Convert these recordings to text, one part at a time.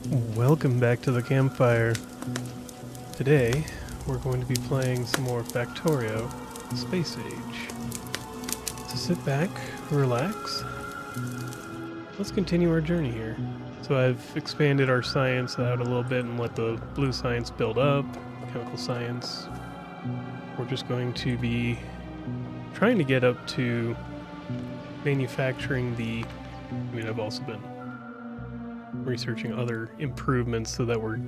Welcome back to the campfire. Today, we're going to be playing some more Factorio Space Age. So sit back, relax. Let's continue our journey here. So I've expanded our science out a little bit and let the blue science build up, chemical science. We're just going to be trying to get up to manufacturing I've also been researching other improvements so that we're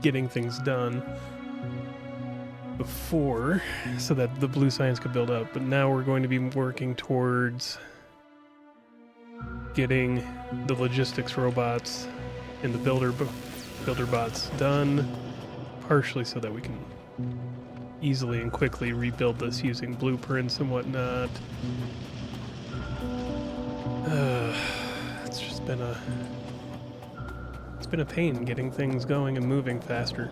getting things done before so that the blue science could build up. But now we're going to be working towards getting the logistics robots and the builder bots done, partially so that we can easily and quickly rebuild this using blueprints and whatnot. It's just been a pain getting things going and moving faster.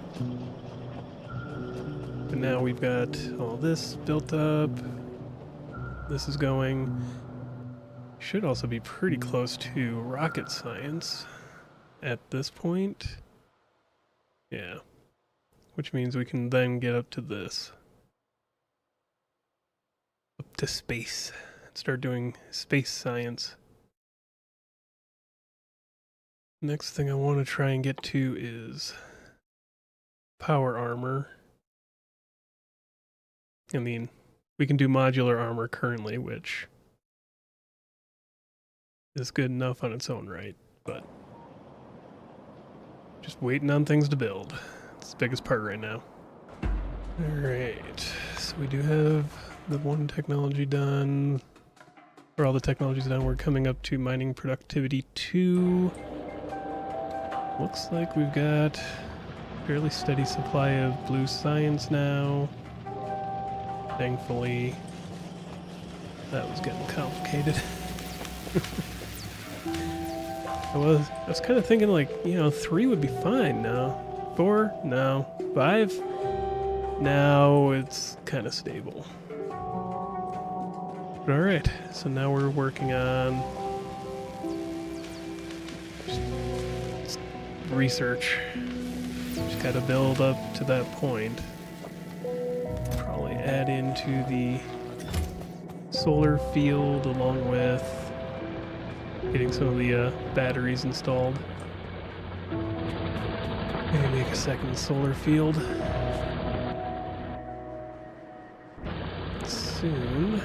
But now we've got all this built up. This is going. Should also be pretty close to rocket science at this point. Yeah. Which means we can then get up to this. Up to space. Start doing space science. Next thing I want to try and get to is power armor. I mean, we can do modular armor currently, which is good enough on its own right, but just waiting on things to build. It's the biggest part right now. Alright, so we do have the one technology done, or all the technologies done. We're coming up to mining productivity 2. Looks like we've got a fairly steady supply of blue science now. Thankfully, that was getting complicated. I was kind of thinking 3 would be fine now. 4? No. 5? Now it's kind of stable. But alright, so now we're working on research. Just gotta build up to that point. Probably add into the solar field along with getting some of the batteries installed. Maybe make a second solar field soon.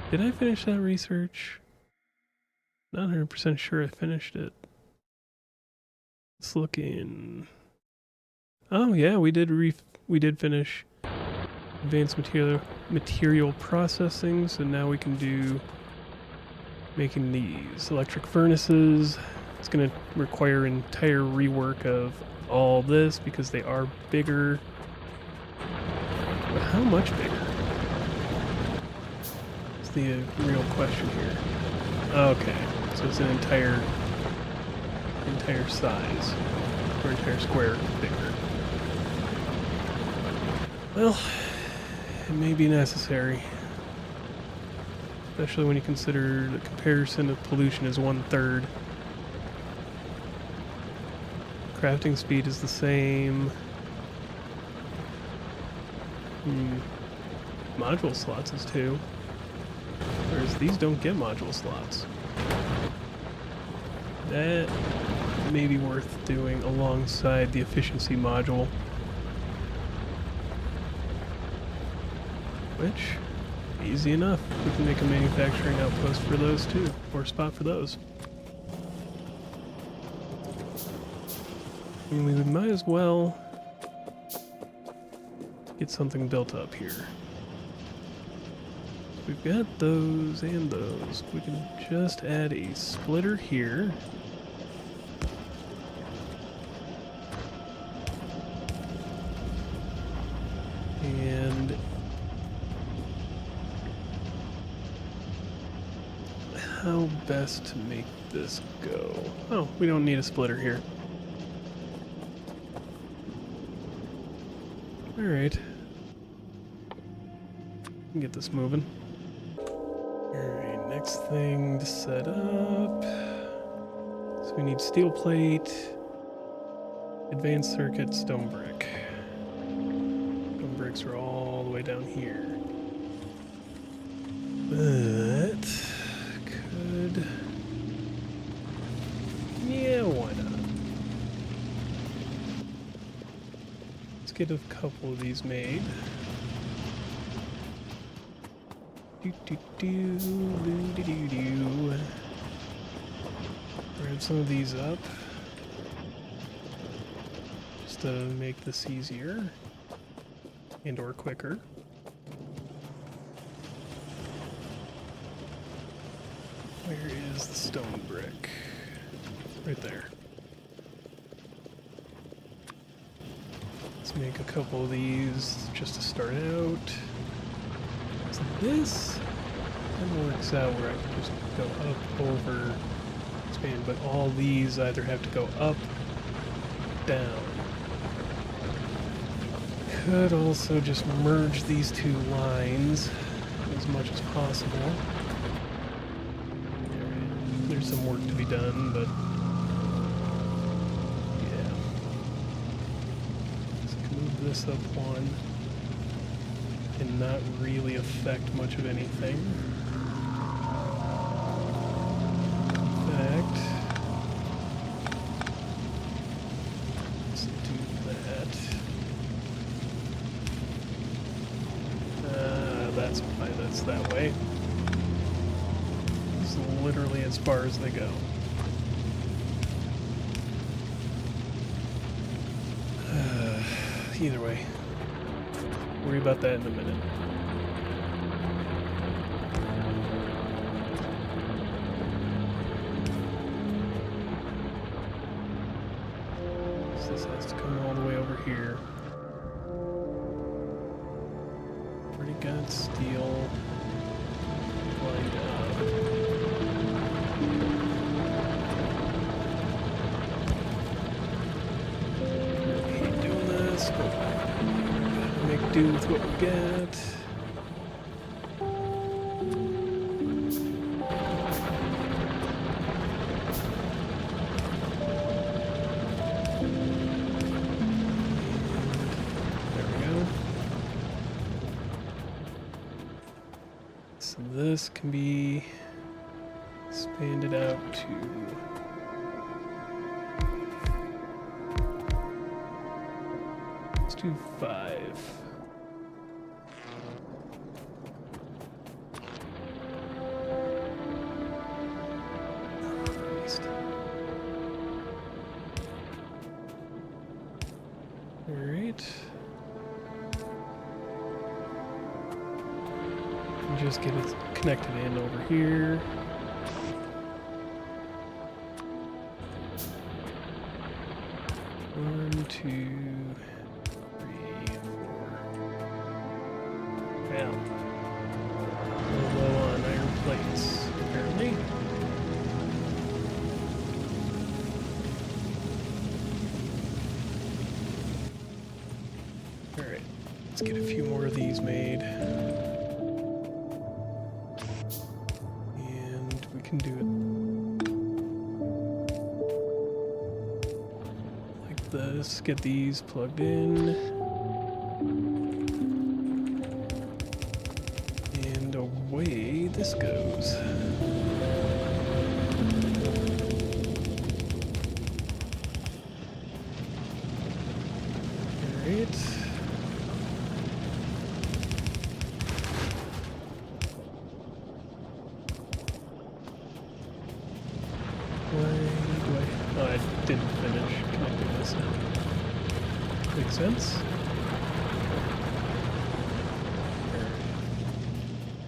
Did I finish that research? Not 100% sure I finished it. Let's look in. Oh yeah, we did finish advanced material processing, so now we can do making these electric furnaces. It's going to require entire rework of all this because they are bigger. But how much bigger? That's the real question here. Okay, so it's an entire size, or entire square bigger. Well, it may be necessary, especially when you consider the comparison of pollution is 1/3. Crafting speed is the same. Module slots is 2, whereas these don't get module slots. That may be worth doing alongside the efficiency module, which, easy enough. We can make a manufacturing outpost for those too, or a spot for those. I mean, we might as well get something built up here. We've got those and those. We can just add a splitter here. And how best to make this go? Oh, we don't need a splitter here. Alright. Get this moving. Alright, next thing to set up. So we need steel plate, Advanced circuit, stone brick. Stone bricks are all the way down here. But could, yeah, why not? Let's get a couple of these made. Grab some of these up just to make this easier and or quicker. Where is the stone brick? Right there. Let's make a couple of these just to start out. So this kind of works out where I can just go up, over, expand, but all these either have to go up, down. Could also just merge these two lines as much as possible. There's some work to be done, but yeah. Let's move this up one and not really affect much of anything. In fact, let's do that. That's why that's that way. It's literally as far as they go. Either way. Worry about that in a minute. So this has to come all the way over here. Already got steel lined up. I hate doing this, but make do with what we got. There we go. So this can be expanded out to let's do 5. Alright. Just get it connected in over here. One, 2, 3, 4. Well, a little low on iron plates, apparently. Alright, let's get a few more of these made. And we can do it like this. Get these plugged in. And away this goes. Alright. Oh, I didn't finish connecting this now. Makes sense.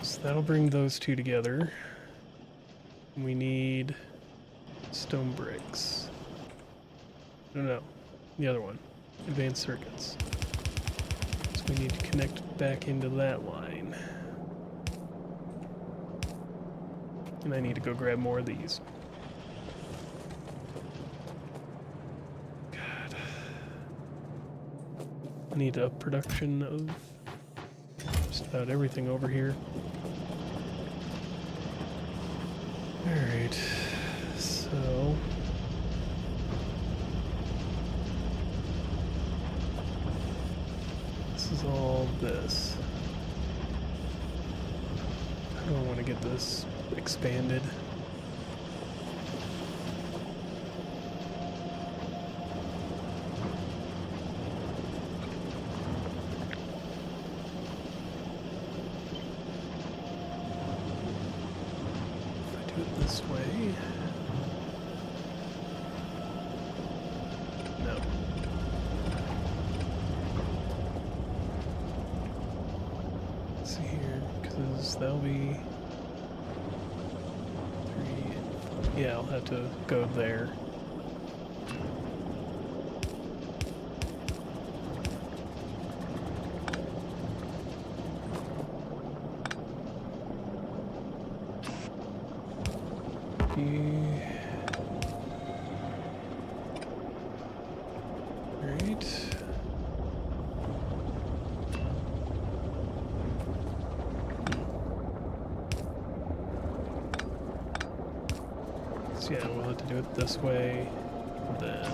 So that'll bring those two together. We need stone bricks. No, the other one. Advanced circuits. So we need to connect back into that line. And I need to go grab more of these. God. I need up production of just about everything over here. Alright, so this is all this. I don't want to get this expanded. This way. No. Let's see here, because that'll be 3. Yeah, I'll have to go there. Right. So yeah, we'll have to do it this way, then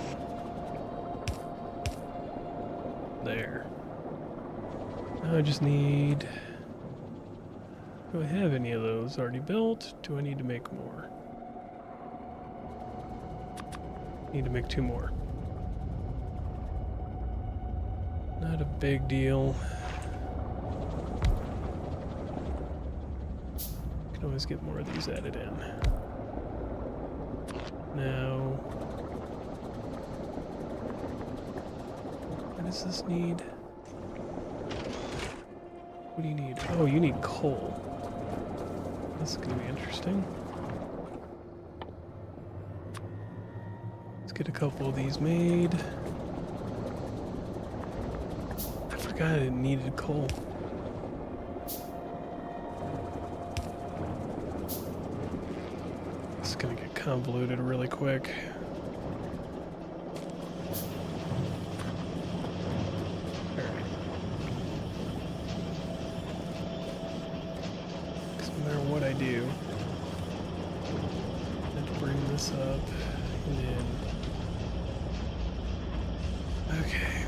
there. Now I just need... Do I have any of those already built? Do I need to make more? Need to make 2 more. Not a big deal. Can always get more of these added in. Now, what does this need? What do you need? Oh, you need coal. This is gonna be interesting. Get a couple of these made. I forgot it needed coal. This is gonna get convoluted really quick. Alright. Because no matter what I do, I have to bring this up and then. Okay.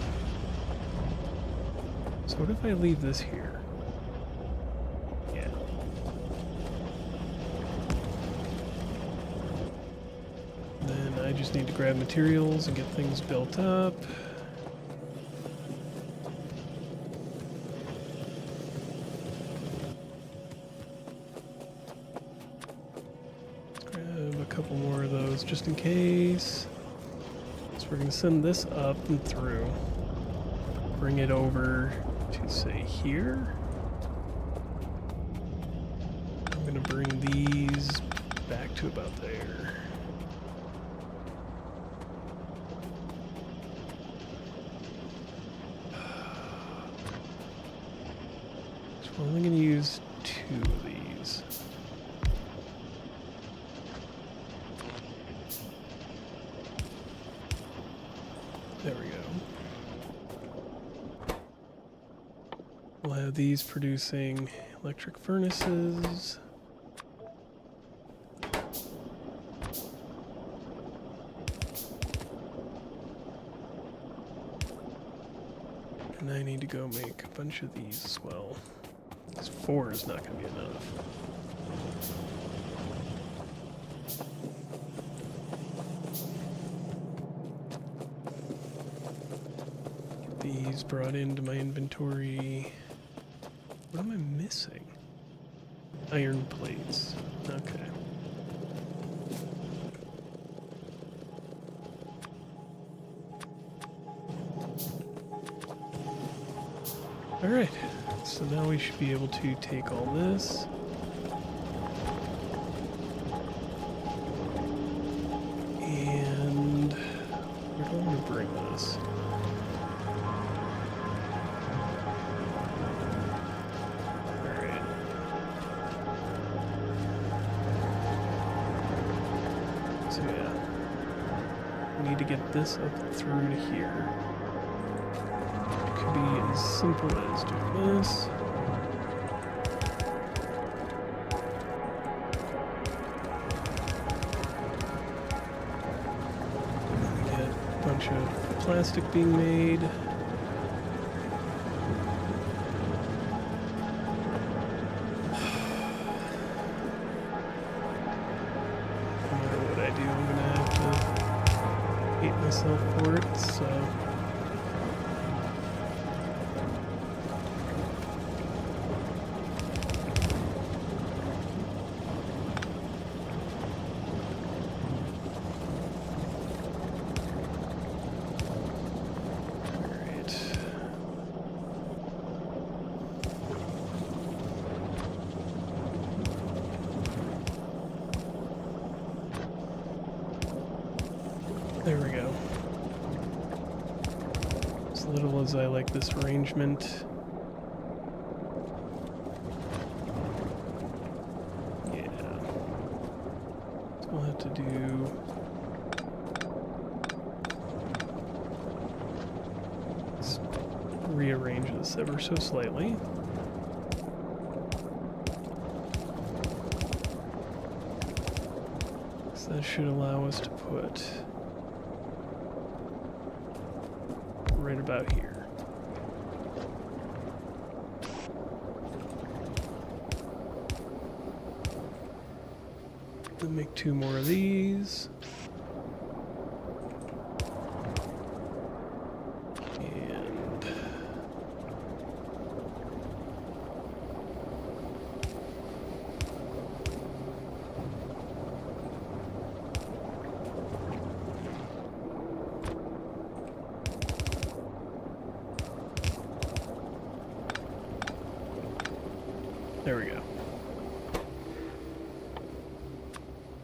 So what if I leave this here? Yeah. Then I just need to grab materials and get things built up. Grab a couple more of those just in case. So we're going to send this up and through. Bring it over to, say, here. I'm going to bring these back to about there. So I'm only going to use 2 of these. There we go. We'll have these producing electric furnaces. And I need to go make a bunch of these as well. Because 4 is not going to be enough. These brought into my inventory. What am I missing? Iron plates. Okay. Alright, so now we should be able to take all this. And where do I want to bring this? So yeah, we need to get this up through to here. It could be as simple as doing this. We get a bunch of plastic being made. hate myself for it, so... There we go. As little as I like this arrangement. Yeah. So we'll have to do... Let's rearrange this ever so slightly. So that should allow us to put... right about here. Then make 2 more of these. And there we go.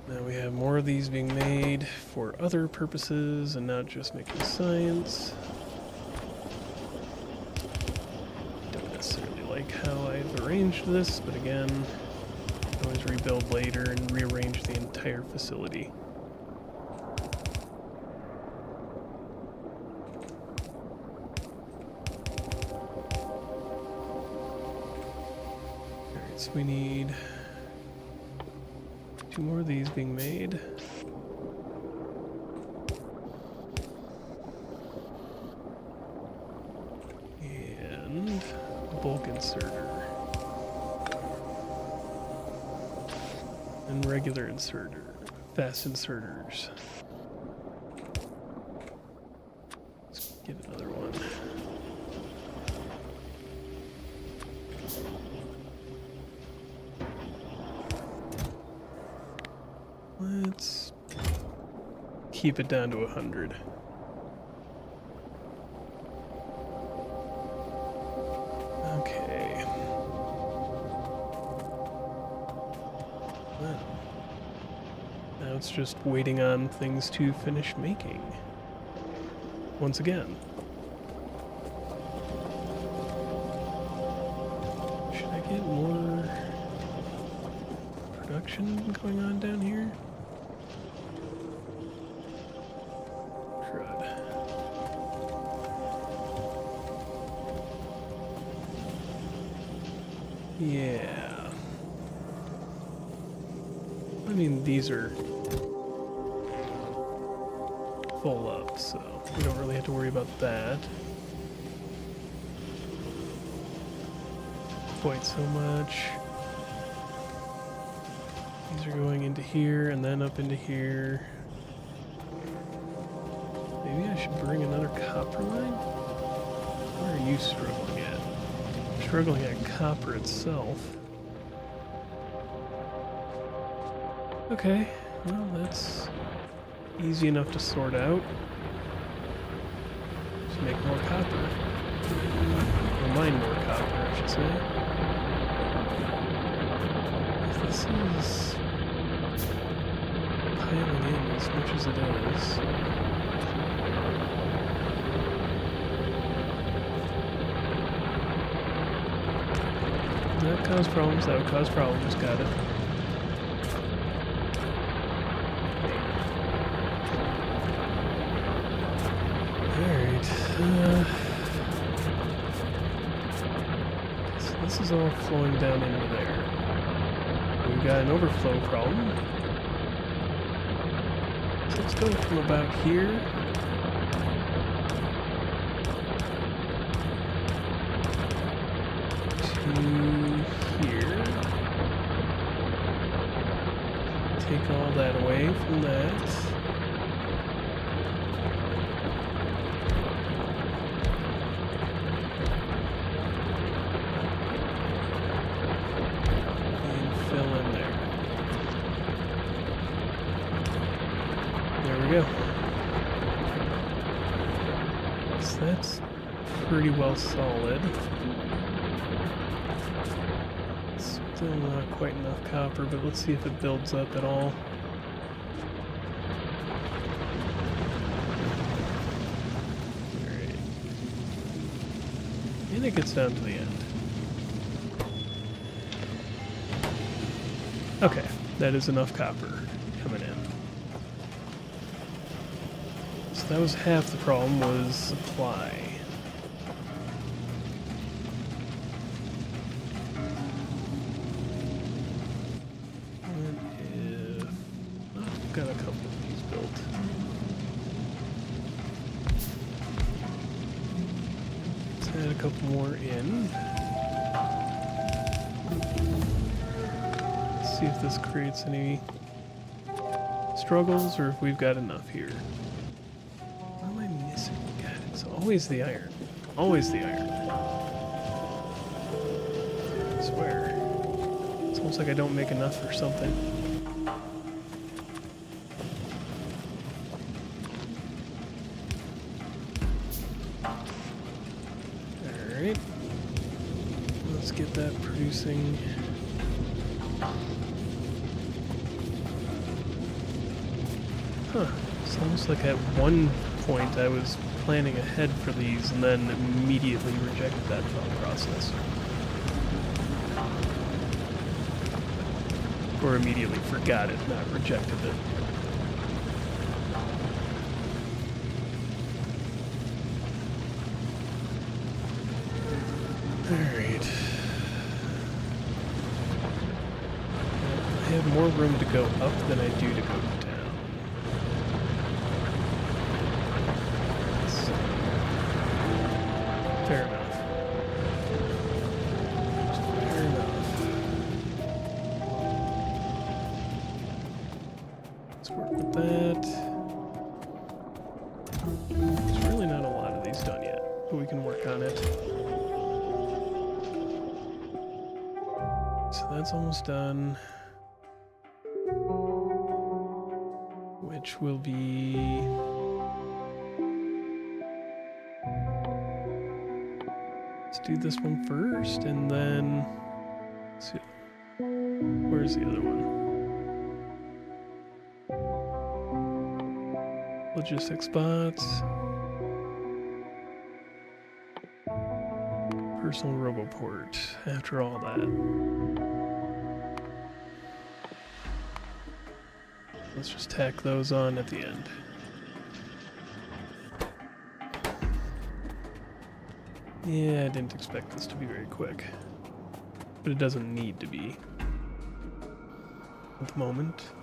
Now we have more of these being made for other purposes and not just making science. Don't necessarily like how I've arranged this, but again, I can always rebuild later and rearrange the entire facility. So we need 2 more of these being made. And a bulk inserter. And regular inserter. Fast inserters. Let's get another one. Let's keep it down to 100. Okay. Well, now it's just waiting on things to finish making. Once again. Should I get more production going on down here? Yeah. I mean, these are full up, so we don't really have to worry about that quite so much. These are going into here and then up into here. Maybe I should bring another copper line? Where are you struggling at? Struggling at copper itself. Okay, well that's easy enough to sort out. Just make more copper. Or mine more copper, I should say. If this is piling in as much as it is. That cause problems, that would cause problems, got it. Alright, so this is all flowing down into there. We've got an overflow problem. So let's go from about here. Here. Take all that away from that. That's pretty well solid. Still not quite enough copper, but let's see if it builds up at all. Alright. And it gets down to the end. Okay, that is enough copper coming in. So that was half the problem, was supply. What if... oh, I've got a couple of these built. Let's add a couple more in. See if this creates any struggles or if we've got enough here. What am I missing? God, it's always the iron. Always the iron. I swear. It's almost like I don't make enough or something. Alright. Let's get that producing. Huh. It's almost like at one point I was planning ahead for these and then immediately rejected that thought process. Or immediately forgot it, not rejected it. Alright. I have more room to go up than I do to go down. Fair enough. Fair enough. Let's work with that. There's really not a lot of these done yet, but we can work on it. So that's almost done. Which will be... let's do this one first, and then... let's see. Where's the other one? Logistics spots. Personal roboport, after all that. Let's just tack those on at the end. Yeah, I didn't expect this to be very quick. But it doesn't need to be. At the moment.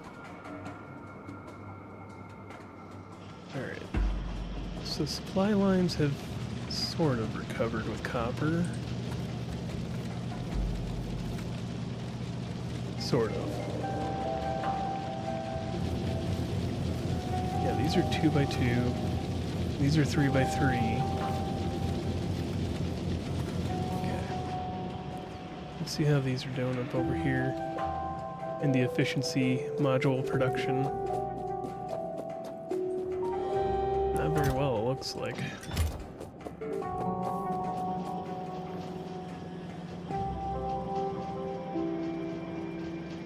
Alright. So supply lines have sort of recovered with copper. Sort of. Yeah, these are 2x2. These are 3x3. Let's see how these are doing up over here in the efficiency module production. Not very well, it looks like.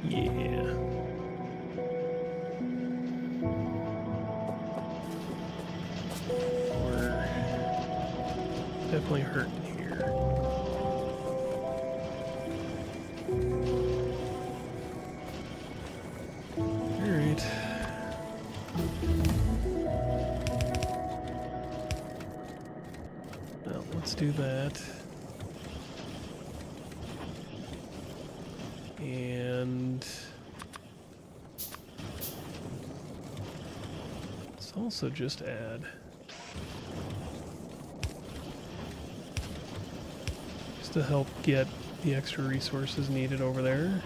Yeah. We're definitely hurting here. Alright. Well, let's do that. And let's also just add just to help get the extra resources needed over there.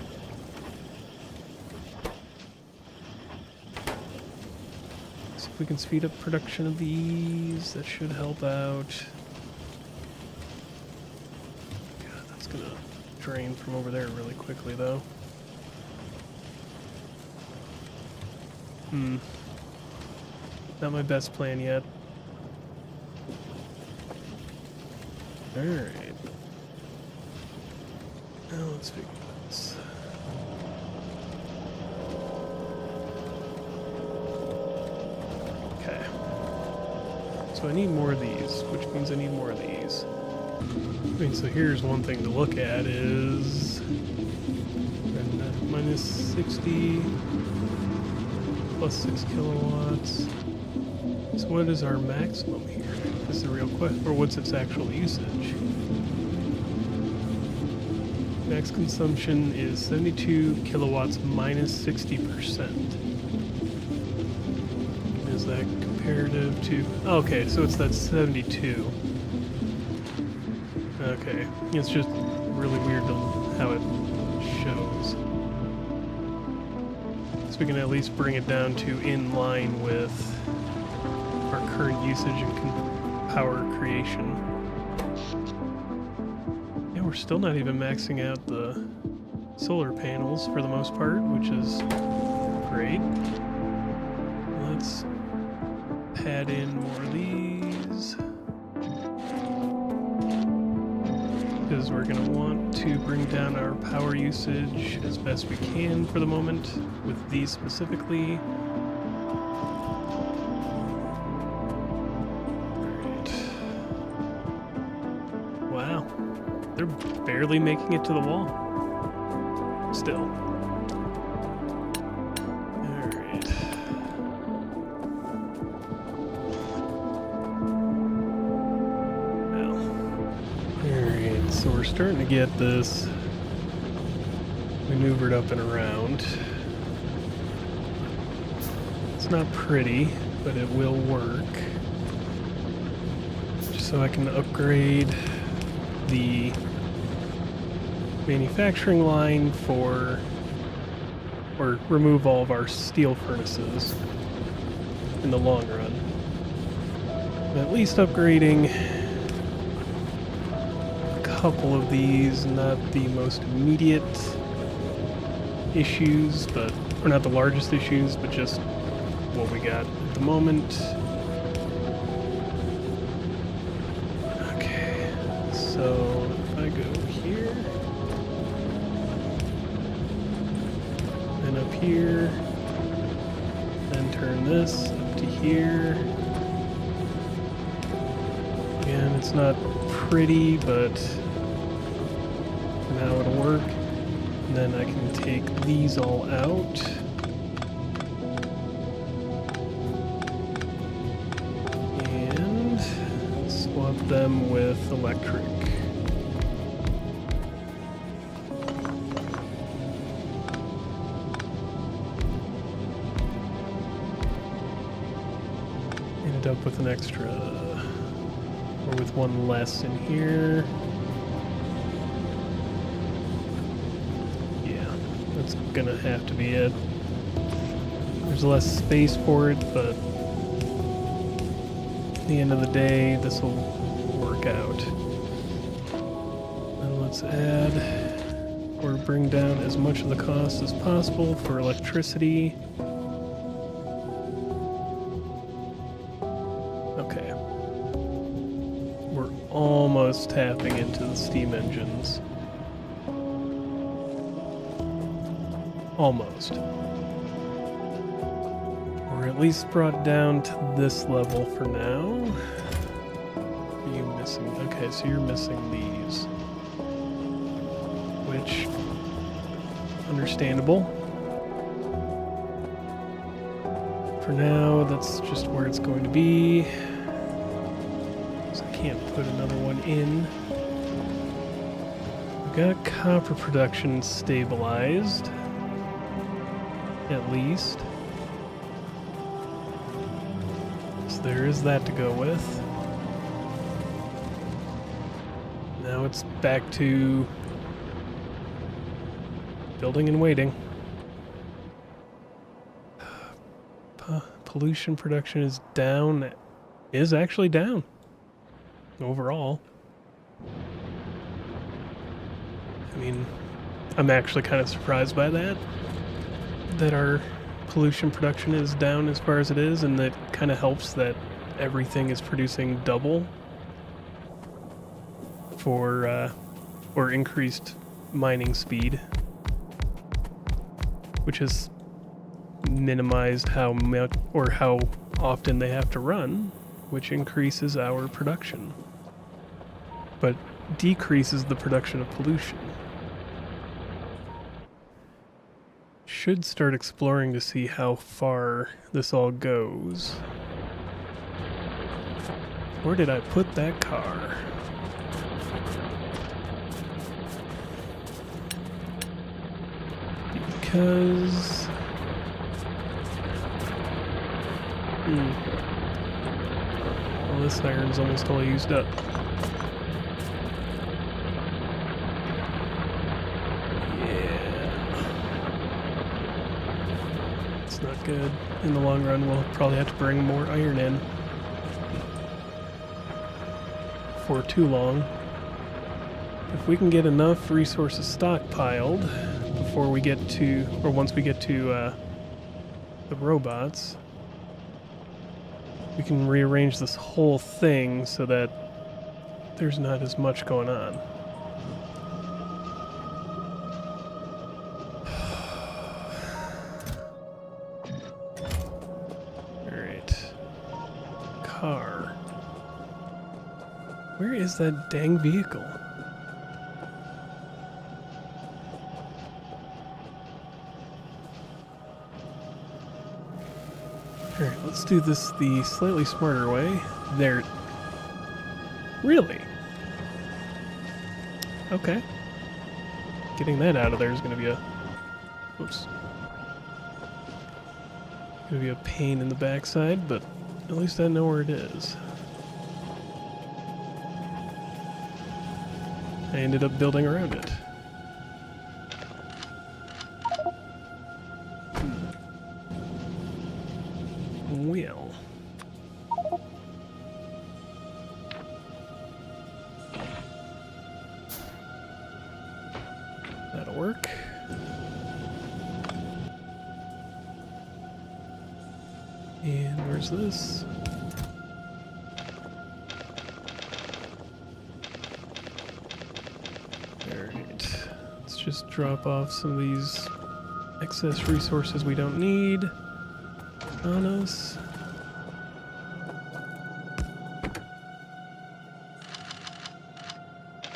See if we can speed up production of these. That should help out. God, that's gonna drain from over there really quickly, though. Not my best plan yet. Alright. Now let's figure this. Okay. So I need more of these, which means I need more of these. I mean, so here's one thing to look at is minus 60 plus 6 kilowatts. So what is our maximum here? Is the real question, or what's its actual usage? Max consumption is 72 kilowatts minus 60%. Is that comparative to... Okay, so it's that 72. Okay, it's just really weird how it shows. So we can at least bring it down to in line with our current usage and power creation. Yeah, we're still not even maxing out the solar panels for the most part, which is great. Let's add in more of these, because we're going to want to bring down our power usage as best we can for the moment with these specifically. Alright. Wow, they're barely making it to the wall still. So we're starting to get this maneuvered up and around. It's not pretty, but it will work. Just so I can upgrade the manufacturing line for, or remove all of our steel furnaces in the long run. But at least upgrading couple of these, not the most immediate issues, but, or not the largest issues, but just what we got at the moment. Okay, so if I go here, then up here, then turn this up to here. Again, it's not pretty, but now it'll work. And then I can take these all out. And swap them with electric. End up with an extra, or with one less in here. That's gonna have to be it. There's less space for it, but at the end of the day, this will work out. And let's add or bring down as much of the cost as possible for electricity. Okay. We're almost tapping into the steam engines. Almost. Or at least brought down to this level for now. Are you missing? Okay, so you're missing these. Which, understandable. For now, that's just where it's going to be. So I can't put another one in. We've got copper production stabilized. At least. So there is that to go with. Now it's back to building and waiting. Pollution production is down. Is actually down. Overall. I mean, I'm actually kind of surprised by that. That our pollution production is down as far as it is, and that kind of helps that everything is producing double. for, or increased mining speed, which has minimized how much or how often they have to run, which increases our production, but decreases the production of pollution. Should start exploring to see how far this all goes. Where did I put that car? Because... Well, this iron's almost all used up. Not good. In the long run, we'll probably have to bring more iron in for too long. If we can get enough resources stockpiled before we get to, or once we get to the robots, we can rearrange this whole thing so that there's not as much going on. Car. Where is that dang vehicle? Alright, let's do this the slightly smarter way. There. Really? Okay. Getting that out of there is going to be a... Oops. Going to be a pain in the backside, but at least I know where it is. I ended up building around it. Well. That'll work. And where's this? Alright. Let's just drop off some of these excess resources we don't need on us.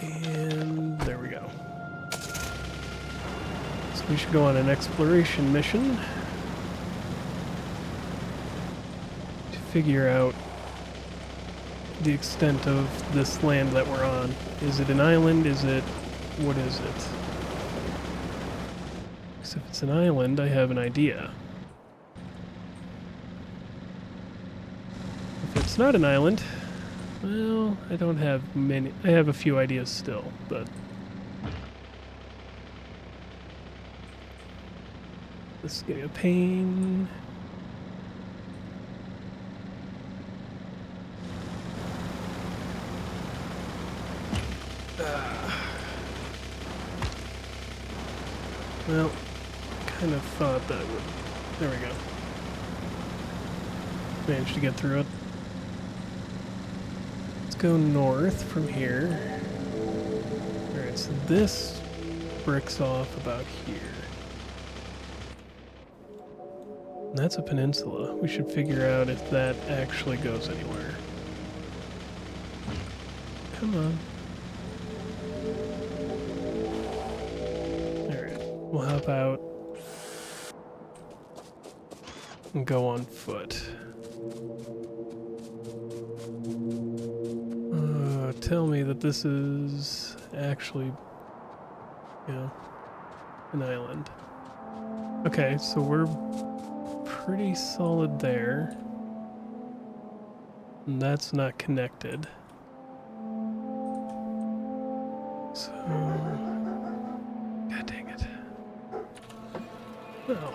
And there we go. So we should go on an exploration mission figure out the extent of this land that we're on. Is it an island? Is it... what is it? Because if it's an island, I have an idea. If it's not an island, well, I don't have many... I have a few ideas still, but... this is getting a pain... Well, kind of thought that would... There we go. Managed to get through it. Let's go north from here. Alright, so this bricks off about here. And that's a peninsula. We should figure out if that actually goes anywhere. Come on. We'll hop out and go on foot. Tell me that this is actually, you know, an island. Okay, so we're pretty solid there. And that's not connected. So... God dang it. Well,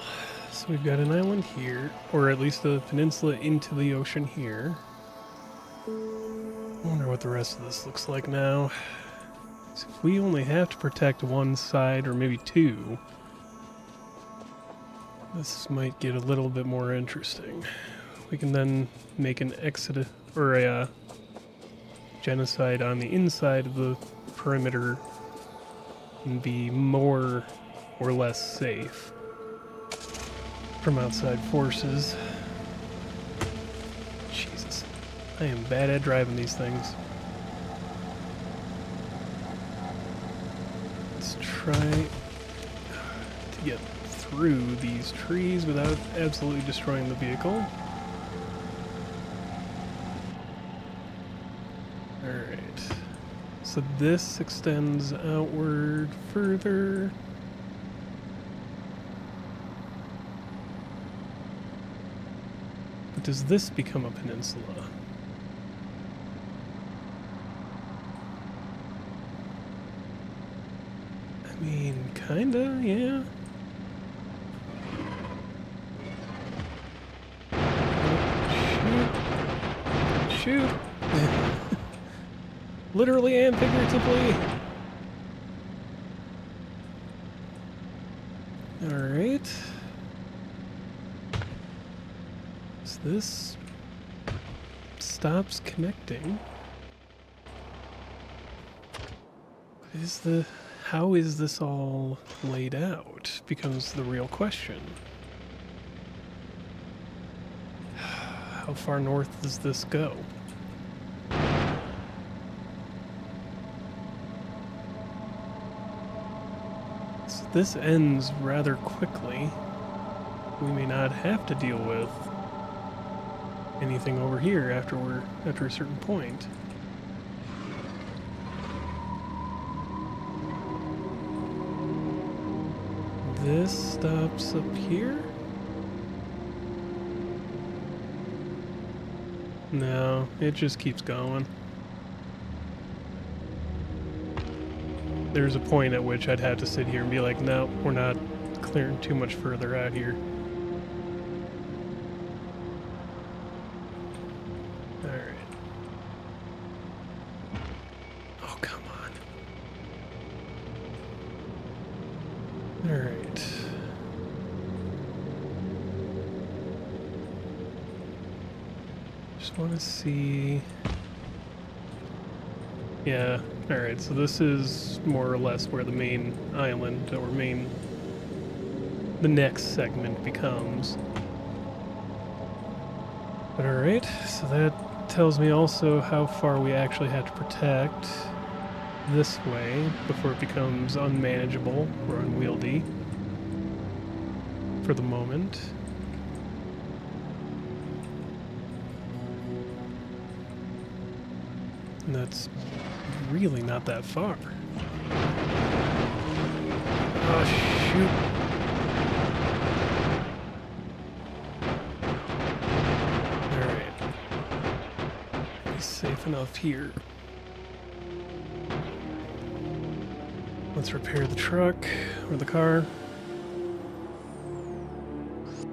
so we've got an island here, or at least a peninsula into the ocean here. I wonder what the rest of this looks like now. So if we only have to protect one side, or maybe two, this might get a little bit more interesting. We can then make an exodus, or a genocide on the inside of the perimeter and be more or less safe from outside forces. Jesus. I am bad at driving these things. Let's try to get through these trees without absolutely destroying the vehicle. Alright. So this extends outward further. But does this become a peninsula? I mean, kinda, yeah. Oh, shoot. Shoot. Literally and figuratively. Alright. So this stops connecting. How is this all laid out? Becomes the real question. How far north does this go? So this ends rather quickly. We may not have to deal with anything over here after a certain point. This stops up here? No, it just keeps going. There's a point at which I'd have to sit here and be like, no, we're not clearing too much further out here. Alright. Oh, come on. Alright. Just want to see... Yeah, alright, so this is more or less where the main island, or the next segment becomes. But alright, so that tells me also how far we actually have to protect this way before it becomes unmanageable or unwieldy for the moment. And that's really not that far. Oh, shoot. Alright. Be safe enough here. Let's repair the truck, or the car.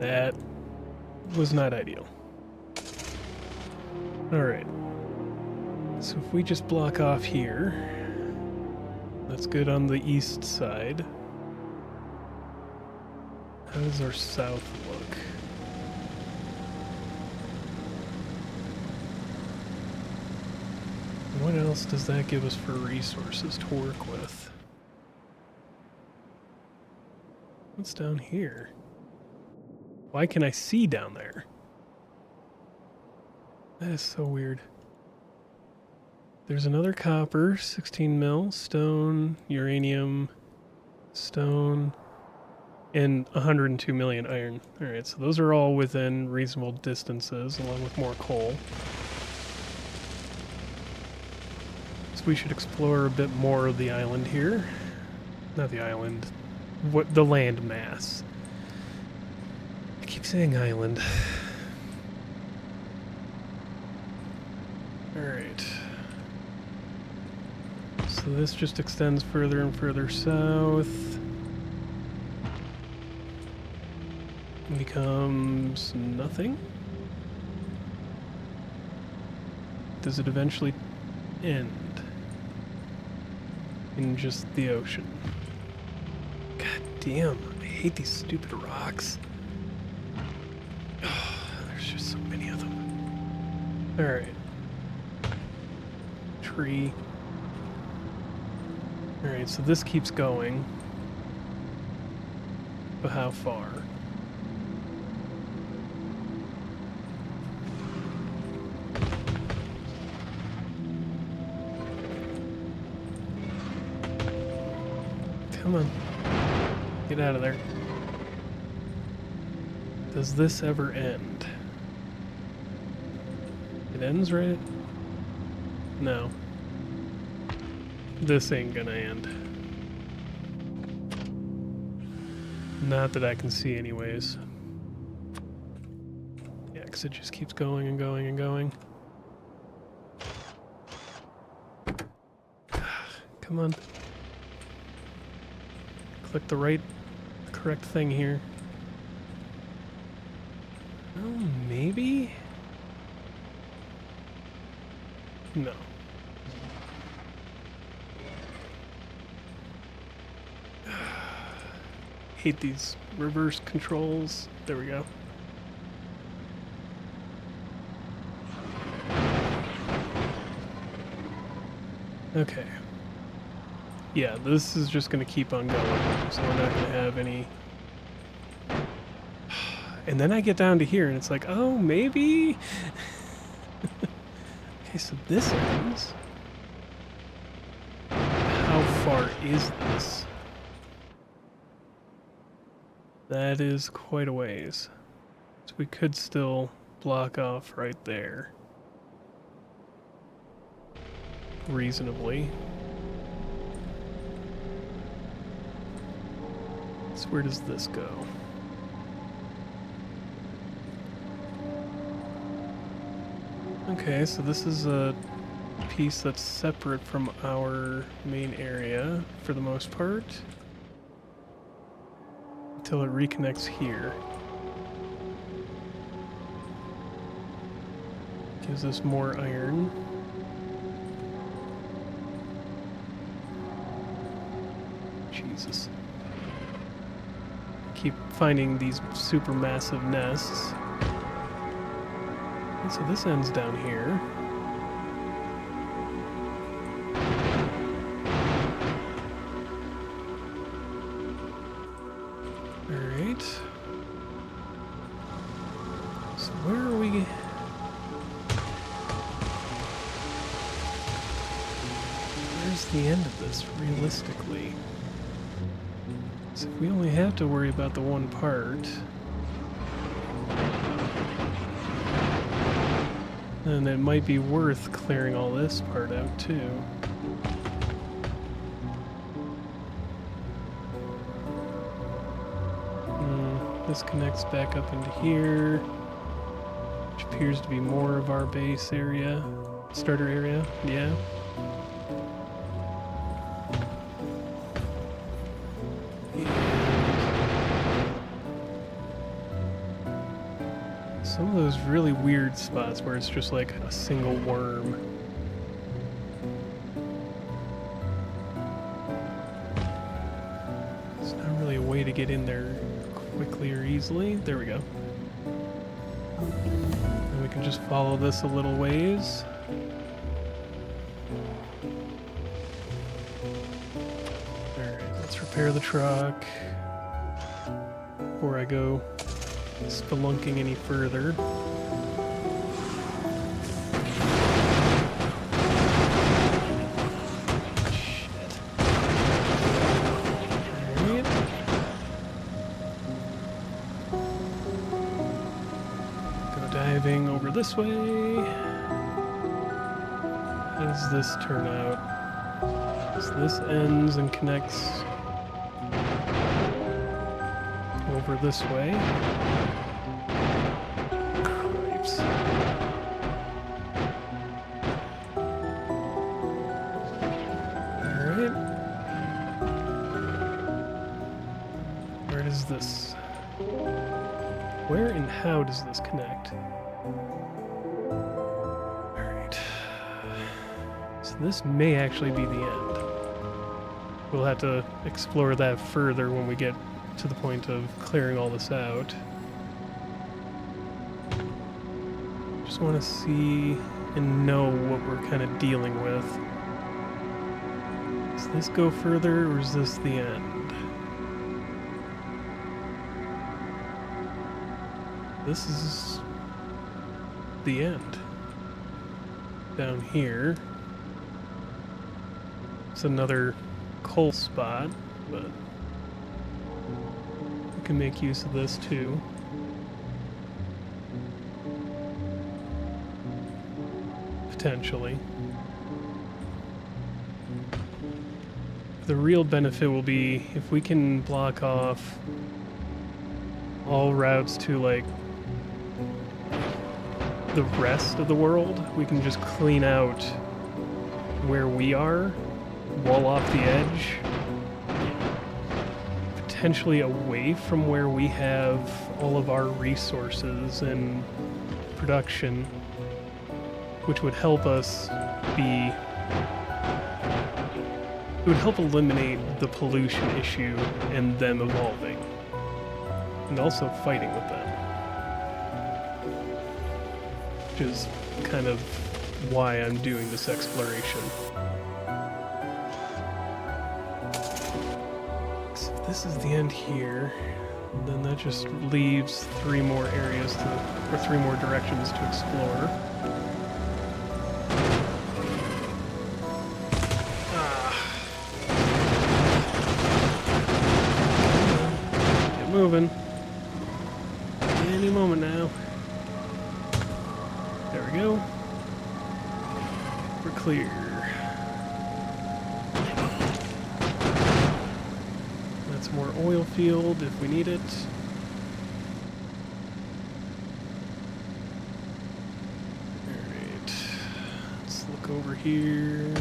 That was not ideal. Alright. So if we just block off here, that's good on the east side. How does our south look? What else does that give us for resources to work with? What's down here? Why can I see down there? That is so weird. There's another copper, 16 mil, stone, uranium, stone, and 102 million iron. Alright, so those are all within reasonable distances, along with more coal. So we should explore a bit more of the island here. Not the island, the land mass. I keep saying island. Alright. So this just extends further and further south. And becomes nothing. Does it eventually end in just the ocean? God damn, I hate these stupid rocks. Oh, there's just so many of them. Alright. Tree. Alright, so this keeps going. But how far? Come on. Get out of there. Does this ever end? It ends right? No. This ain't gonna end. Not that I can see anyways. Yeah, because it just keeps going and going and going. Come on. Click the correct thing here. Oh, maybe? No. Hate these reverse controls. There we go. Okay. Yeah, this is just going to keep on going, so we're not going to have any... And then I get down to here, and it's like, oh, maybe? Okay, so this ends. How far is this? That is quite a ways. So we could still block off right there. Reasonably. So where does this go? Okay, so this is a piece that's separate from our main area for the most part. Until it reconnects here. Gives us more iron. Jesus. Keep finding these super massive nests. And so this ends down here. Alright. So where are we? Where's the end of this, realistically? So if we only have to worry about the one part, then it might be worth clearing all this part out too. This connects back up into here, which appears to be more of our base area, starter area, yeah. Some of those really weird spots where it's just like a single worm. There's not really a way to get in there quickly or easily. There we go. And we can just follow this a little ways. Alright, let's repair the truck before I go spelunking any further. Shit. Alright. Go diving over this way. How does this turn out? So this ends and connects over this way. Cripes. Alright. Where does this... Where and how does this connect? Alright. So this may actually be the end. We'll have to explore that further when we get to the point of clearing all this out. Just want to see and know what we're kind of dealing with. Does this go further, or is this the end? This is the end. Down here, it's another coal spot, but we can make use of this too. Potentially. The real benefit will be if we can block off all routes to, like, the rest of the world. We can just clean out where we are, wall off the edge, potentially away from where we have all of our resources and production, which would help us be... It would help eliminate the pollution issue and them evolving. And also fighting with them. Which is kind of why I'm doing this exploration. So if this is the end here, then that just leaves 3 more areas or 3 more directions to explore. Moving. Any moment now. There we go. We're clear. That's more oil field if we need it. Alright. Let's look over here.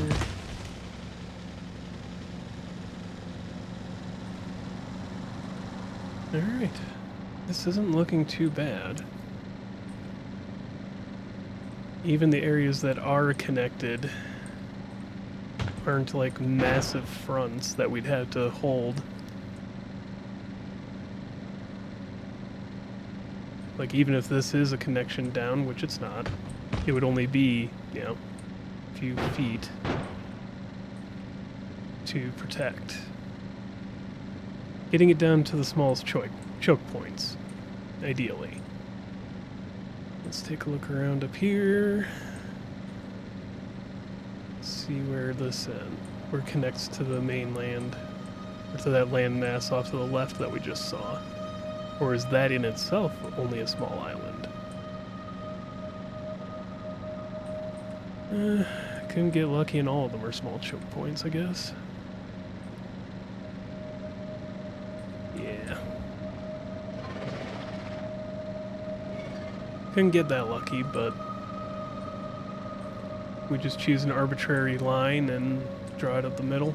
Alright, this isn't looking too bad. Even the areas that are connected aren't like massive fronts that we'd have to hold. Like, even if this is a connection down, which it's not, it would only be, you know, a few feet to protect. Getting it down to the smallest choke points, ideally. Let's take a look around up here. See where this where it connects to the mainland, or to that landmass off to the left that we just saw. Or is that in itself only a small island? Couldn't get lucky, and all of them are small choke points, I guess. Yeah. Couldn't get that lucky, but we just choose an arbitrary line and draw it up the middle.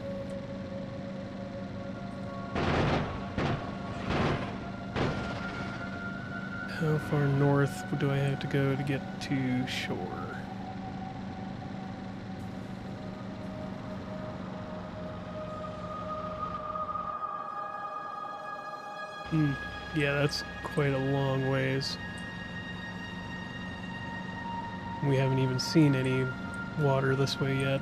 How far north do I have to go to get to shore? Yeah, that's quite a long ways. We haven't even seen any water this way yet.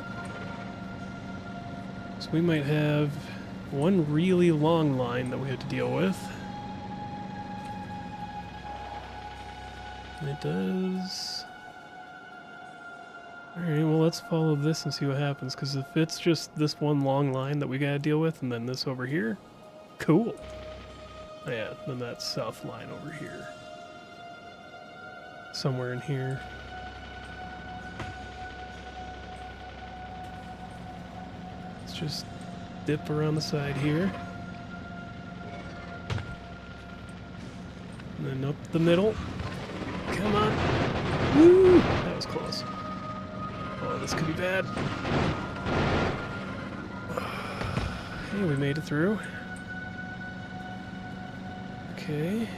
So we might have one really long line that we have to deal with. And it does... Alright, well, let's follow this and see what happens, because if it's just this one long line that we gotta deal with and then this over here, cool. Oh yeah, then that south line over here. Somewhere in here. Let's just dip around the side here. And then up the middle. Come on. Woo! That was close. Oh, this could be bad. Hey, we made it through. Okay.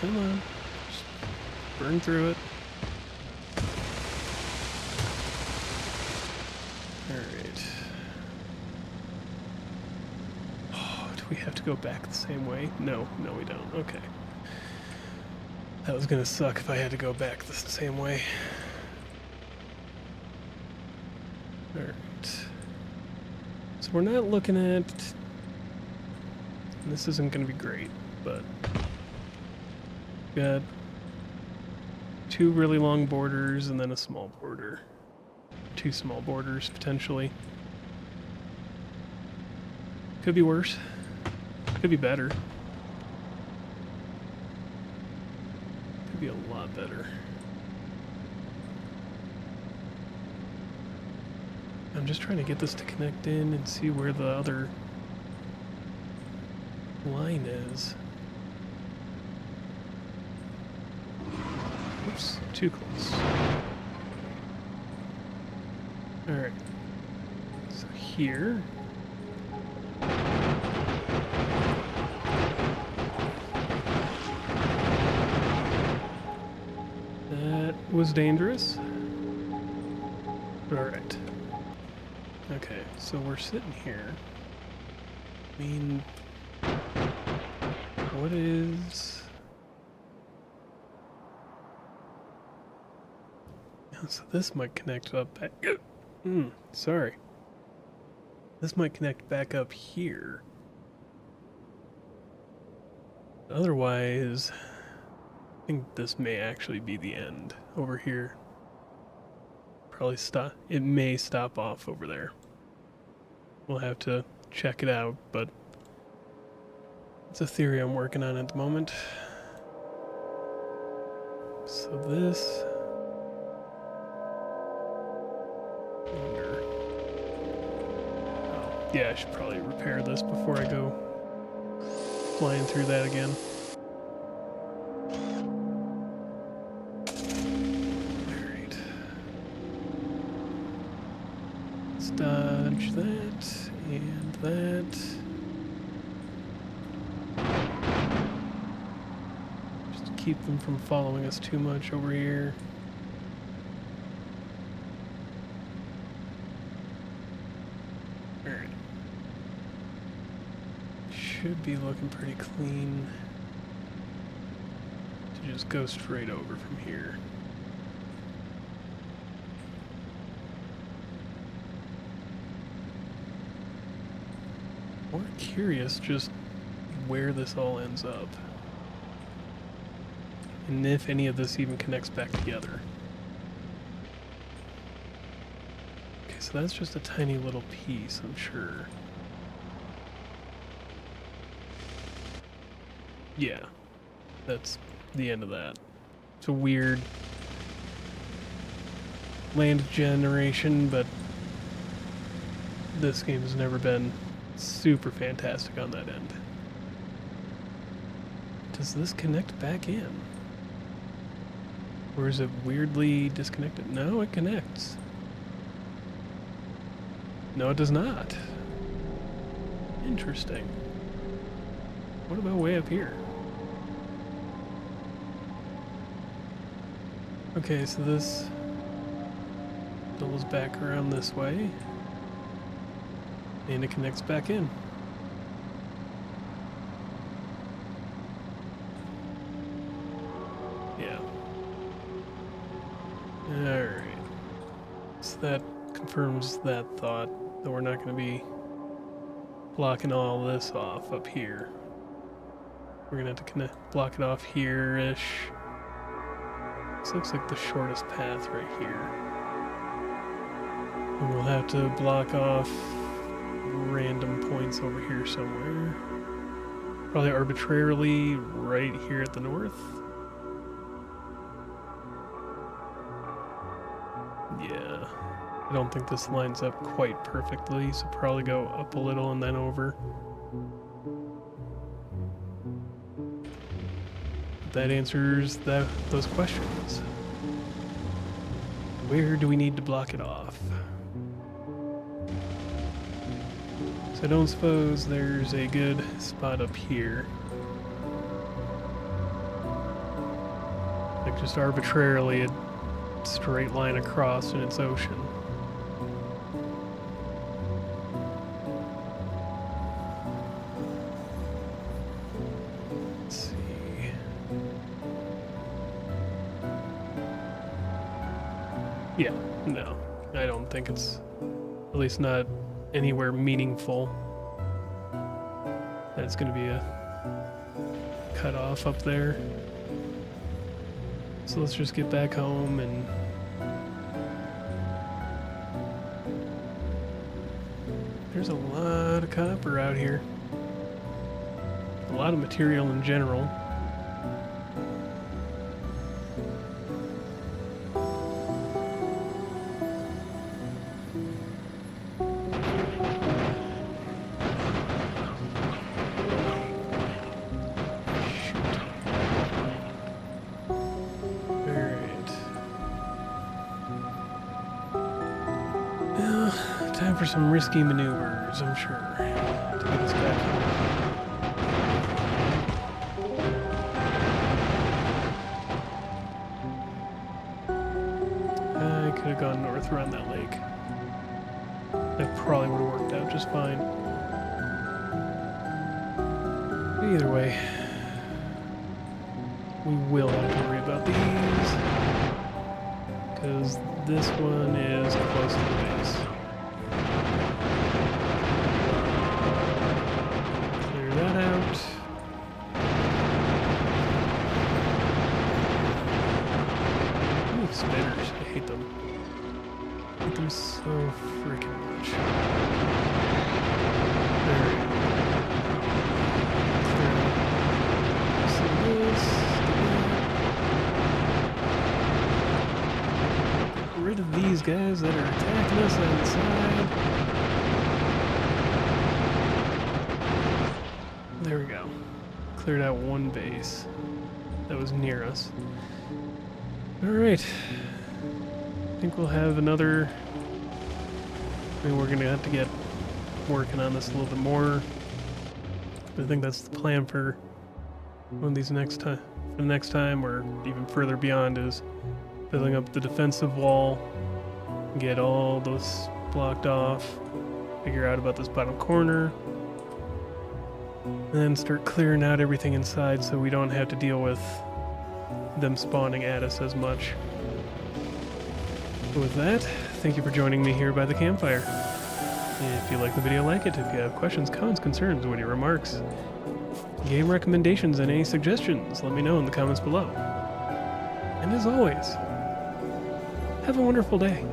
Come on. Just burn through it. Alright. Oh, do we have to go back the same way? No, we don't. Okay. That was gonna suck if I had to go back the same way. Alright. So we're not looking at... This isn't going to be great, but... Got 2 really long borders and then a small border. 2 small borders, potentially. Could be worse. Could be better. Could be a lot better. I'm just trying to get this to connect in and see where the other line is. Oops, too close. Alright. So here. That was dangerous. Alright. Okay, so we're sitting here. I mean, what is... So this might connect up back... sorry. This might connect back up here. Otherwise, I think this may actually be the end over here. Probably stop. It may stop off over there. We'll have to check it out, but it's a theory I'm working on at the moment. So this... Yeah, I should probably repair this before I go flying through that again. Alright. Let's dodge that and that. Just to keep them from following us too much over here. Alright. Should be looking pretty clean to just go straight over from here. More curious just where this all ends up. And if any of this even connects back together. Okay, so that's just a tiny little piece, I'm sure. Yeah, that's the end of that. It's a weird land generation, but this game has never been super fantastic on that end. Does this connect back in? Or is it weirdly disconnected? No, it connects. No, it does not. Interesting. What about way up here? Okay, so this doubles back around this way. And it connects back in. Yeah. Alright. So that confirms that thought, that we're not going to be blocking all this off up here. We're going to have to block it off here-ish. This looks like the shortest path right here. And we'll have to block off random points over here somewhere. Probably arbitrarily right here at the north. Yeah. I don't think this lines up quite perfectly, so probably go up a little and then over. That answers those questions. Where do we need to block it off? So I don't suppose there's a good spot up here. Like just arbitrarily a straight line across and it's ocean. Let's see. Yeah, no, I don't think it's At least not anywhere meaningful. That's going to be a cutoff up there. So let's just get back home and there's a lot of copper out here. A lot of material in general. Time for some risky maneuvers, I'm sure, to get us back home. I could have gone north around that lake. That probably would have worked out just fine. Either way, we will have to worry about these, because this one is close to the base. Spinners, I hate them. I hate them so freaking much. There. Get rid of these guys that are attacking us on the side. There we go. Cleared out one base that was near us. Alright, I think we'll have another, I mean, we're going to have to get working on this a little bit more. I think that's the plan for one of these next time, or even further beyond, is building up the defensive wall, get all those blocked off, figure out about this bottom corner, and then start clearing out everything inside so we don't have to deal with them spawning at us as much. With that, thank you for joining me here by the campfire. If you like the video, like it. If you have questions, comments, concerns, witty remarks, game recommendations, and any suggestions, let me know in the comments below. And as always, have a wonderful day.